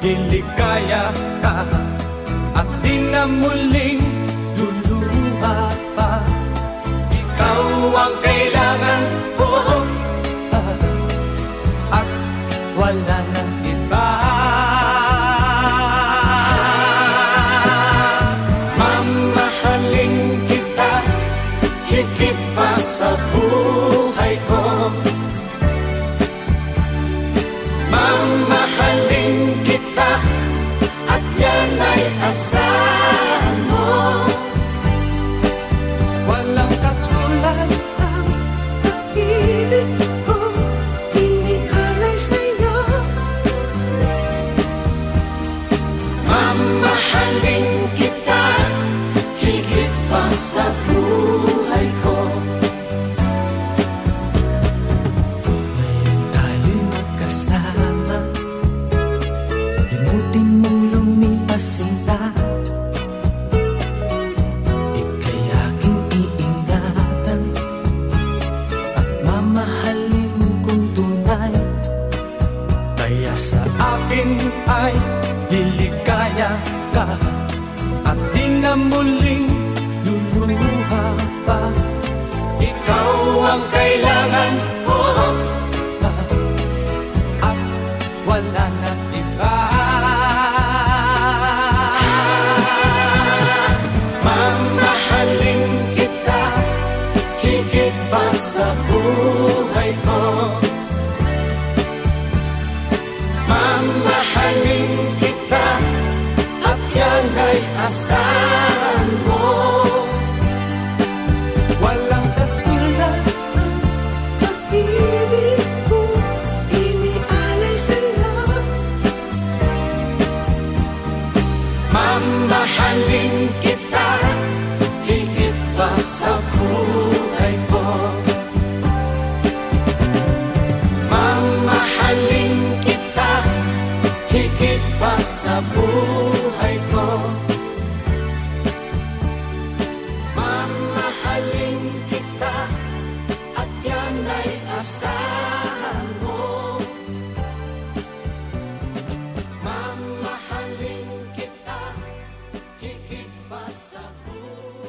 liligaya ka at di na muling luluha pa. Ikaw ang kailangan ko at wala nang iba. Mamahalin kita higit pa sa buhay ko. Mamahalin kita at yan ay asahan mo. Walang katulad ang pag-ibig ko, inialay sa'yo. Mamahalin kita higit pa sa buhay ko. Ngayon tayo'y magkasama, limutin mong lumipas sila. Ika'y aking iingatan at mamahalin kong tunay. Kaya sa akin ay liligaya ka at di na muling luluha pa. Ikaw ang kailangan ko at wala nang iba. Mamahalin kita higit pa sa buhay ko. Mamahalin kita at yan ay asahan mo. Walang katulad ang pag-ibig ko, inialay sa'yo. Mamahalin kita higit pa sa buhay ko. Mamahalin kita higit pa sa buhay ko. Mamahalin kita at yan ay asahan mo. Mamahalin kita higit pa sa buhay ko.